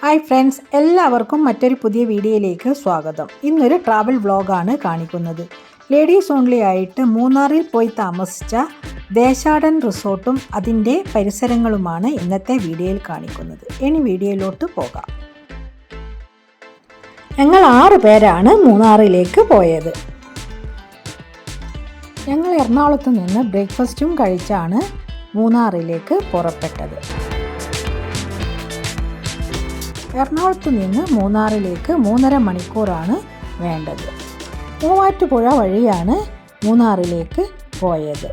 Hi friends, എല്ലാവർക്കും മറ്റൊരു പുതിയ വീഡിയോയിലേക്ക് സ്വാഗതം. ഇന്നൊരു ട്രാവൽ വ്ളോഗാണ് കാണിക്കുന്നത്. ലേഡീസ് ഓൺലി ആയിട്ട് മൂന്നാറിൽ പോയി താമസിച്ച ദേശാടൻ റിസോർട്ടും അതിൻ്റെ പരിസരങ്ങളുമാണ് ഇന്നത്തെ വീഡിയോയിൽ കാണിക്കുന്നത്. ഇനി വീഡിയോയിലോട്ട് പോകാം. ഞങ്ങൾ 6 പേരാണ് മൂന്നാറിലേക്ക് പോയത്. ഞങ്ങൾ എറണാകുളത്ത് നിന്ന് ബ്രേക്ക്ഫാസ്റ്റും കഴിച്ചാണ് മൂന്നാറിലേക്ക് പുറപ്പെട്ടത്. എറണാകുളത്ത് നിന്ന് മൂന്നാറിലേക്ക് 3.5 മണിക്കൂറാണ് വേണ്ടത്. മൂവാറ്റുപുഴ വഴിയാണ് മൂന്നാറിലേക്ക് പോയത്.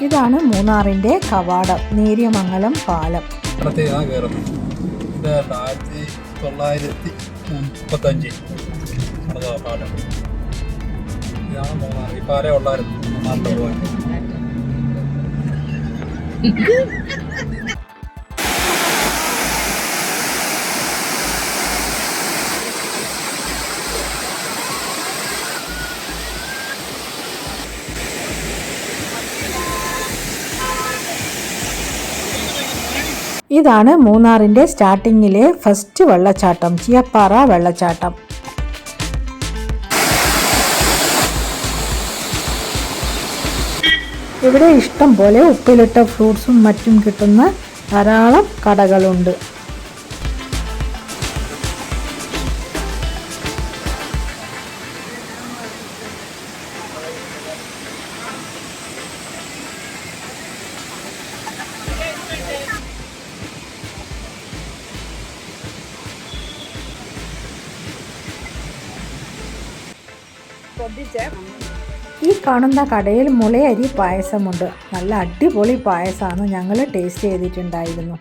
ഇതാണ് മൂന്നാറിൻ്റെ കവാടം, നേര്യമംഗലം പാലം. 1935 പാലം. ഇതാണ് മൂന്നാർ. ഈ പാലേ ഉള്ളായിരുന്നു മൂന്നാറിൻ്റെ പോകാൻ. ഇതാണ് മൂന്നാറിൻ്റെ സ്റ്റാർട്ടിങ്ങിലെ ഫസ്റ്റ് വെള്ളച്ചാട്ടം, ചിയപ്പാറ വെള്ളച്ചാട്ടം. ഇവിടെ ഇഷ്ടം പോലെ ഉപ്പിലിട്ട ഫ്രൂട്ട്സും മറ്റും കിട്ടുന്ന ധാരാളം കടകളുണ്ട്. ഈ കാണുന്ന കടയിൽ മുളയരി പായസമുണ്ട്. നല്ല അടിപൊളി പായസമാണ്. ഞങ്ങൾ ടേസ്റ്റ് ചെയ്തിട്ടുണ്ടായിരുന്നു.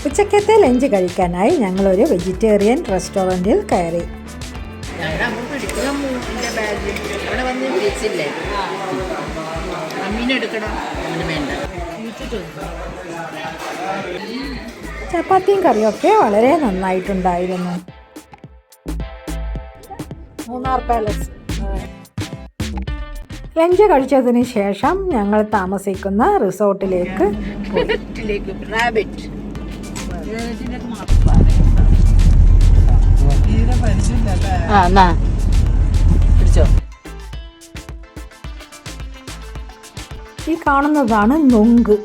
ഉച്ചക്കത്തെ ലഞ്ച് കഴിക്കാനായി ഞങ്ങളൊരു വെജിറ്റേറിയൻ റെസ്റ്റോറൻറ്റിൽ കയറി. ചപ്പാത്തിയും കറിയൊക്കെ വളരെ നന്നായിട്ടുണ്ടായിരുന്നു. മൂന്നാർ പാലസ്. ലഞ്ച് കഴിച്ചതിന് ശേഷം ഞങ്ങൾ താമസിക്കുന്ന റിസോർട്ടിലേക്ക് ഈ കാണുന്നതാണ് നൊങ്ക്.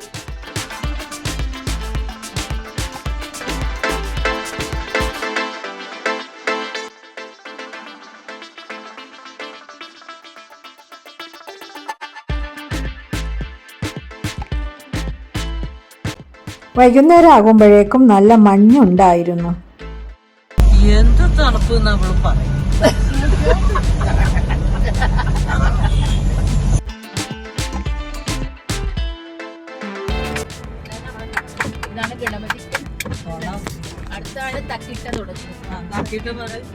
വൈകുന്നേരം ആകുമ്പോഴേക്കും നല്ല മഞ്ഞുണ്ടായിരുന്നു. എന്ത് തണുപ്പ് നമ്മൾ പറയും. ഇതാണ് ഗണപതി. അടുത്താണ് തക്കിട്ട തുടങ്ങുന്നത്. തക്കിട്ട പറയും.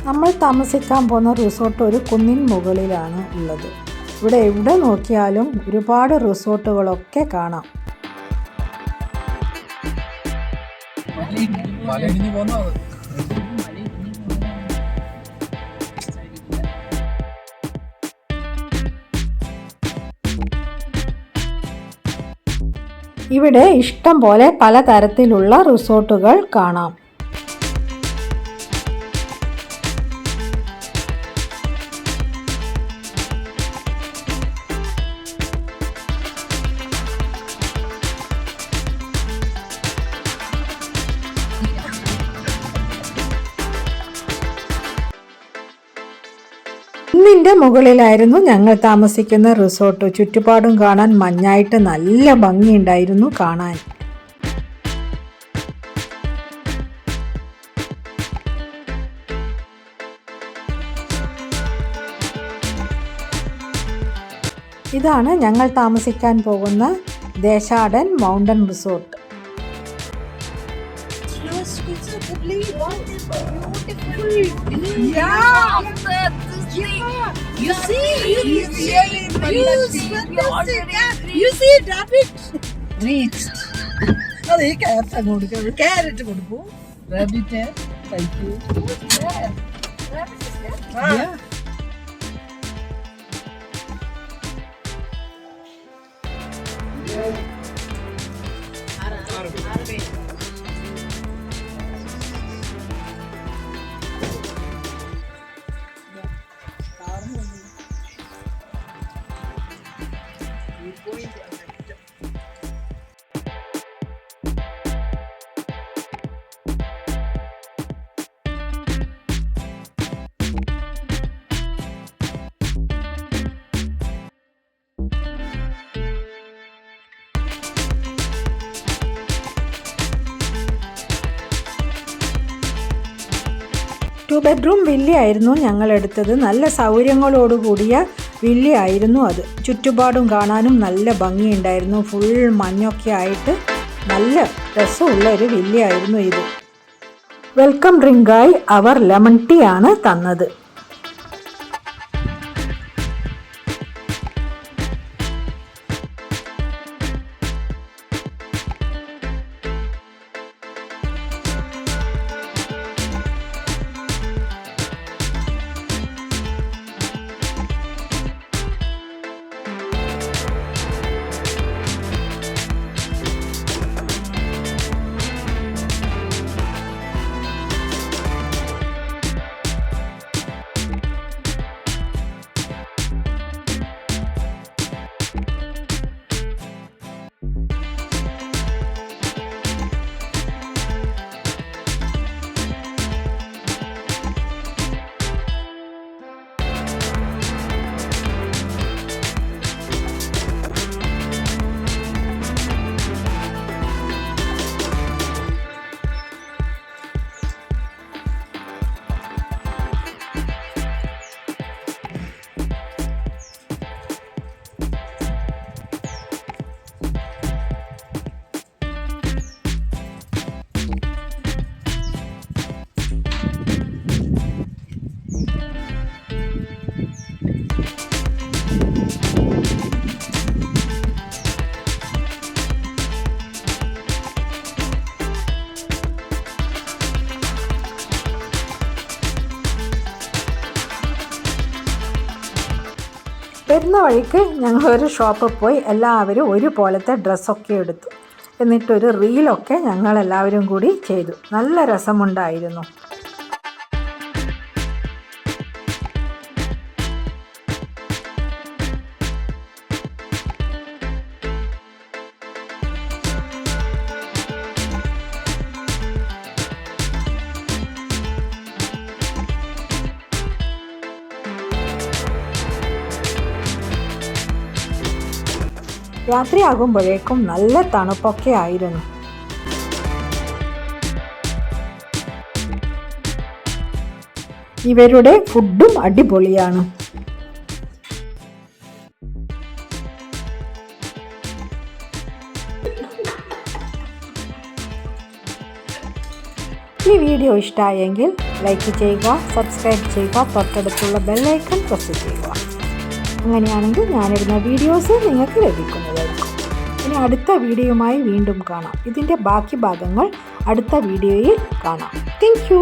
നമ്മൾ താമസിക്കാൻ പോകുന്ന റിസോർട്ട് ഒരു കുന്നിൻ മുകളിലാണ് ഉള്ളത്. ഇവിടെ എവിടെ നോക്കിയാലും ഒരുപാട് റിസോർട്ടുകളൊക്കെ കാണാം. ഇവിടെ ഇഷ്ടം പോലെ പലതരത്തിലുള്ള റിസോർട്ടുകൾ കാണാം. കുന്നിൻ്റെ മുകളിലായിരുന്നു ഞങ്ങൾ താമസിക്കുന്ന റിസോർട്ട്. ചുറ്റുപാടും കാണാൻ മഞ്ഞായിട്ട് നല്ല ഭംഗിയുണ്ടായിരുന്നു കാണാൻ. ഇതാണ് ഞങ്ങൾ താമസിക്കാൻ പോകുന്ന ദേശാടൻ മൗണ്ടൻ റിസോർട്ട്. ക്യാരറ്റ് കൊടുക്കൂ, റാബിറ്റ് കഴിക്കൂ. ടു ബെഡ്റൂം വില്ലയായിരുന്നു ഞങ്ങൾ എടുത്തത്. നല്ല സൗകര്യങ്ങളോടുകൂടിയ വില്ലയായിരുന്നു അത്. ചുറ്റുപാടും കാണാനും നല്ല ഭംഗിയുണ്ടായിരുന്നു. ഫുൾ മഞ്ഞൊക്കെ ആയിട്ട് നല്ല രസമുള്ള ഒരു വില്ലയായിരുന്നു ഇത്. വെൽക്കം ഡ്രിങ്കായി അവർ ലെമൺ ടീ ആണ് തന്നത്. വരുന്ന വഴിക്ക് ഞങ്ങളൊരു ഷോപ്പിൽ പോയി എല്ലാവരും ഒരുപോലത്തെ ഡ്രസ്സൊക്കെ എടുത്തു. എന്നിട്ടൊരു റീലൊക്കെ ഞങ്ങളെല്ലാവരും കൂടി ചെയ്തു. നല്ല രസമുണ്ടായിരുന്നു. രാത്രിയാകുമ്പോഴേക്കും നല്ല തണുപ്പൊക്കെ ആയിരുന്നു. ഇവരുടെ ഫുഡും അടിപൊളിയാണ്. ഈ വീഡിയോ ഇഷ്ടമായെങ്കിൽ ലൈക്ക് ചെയ്യുക, സബ്സ്ക്രൈബ് ചെയ്യുക, തൊട്ടടുത്തുള്ള ബെല്ലൈക്കൺ പ്രസ് ചെയ്യുക. അങ്ങനെയാണെങ്കിൽ ഞാനിടുന്ന വീഡിയോസ് നിങ്ങൾക്ക് ലഭിക്കുന്നതായിരിക്കും. ഇനി അടുത്ത വീഡിയോയുമായി വീണ്ടും കാണാം. ഇതിൻ്റെ ബാക്കി ഭാഗങ്ങൾ അടുത്ത വീഡിയോയിൽ കാണാം. Thank you.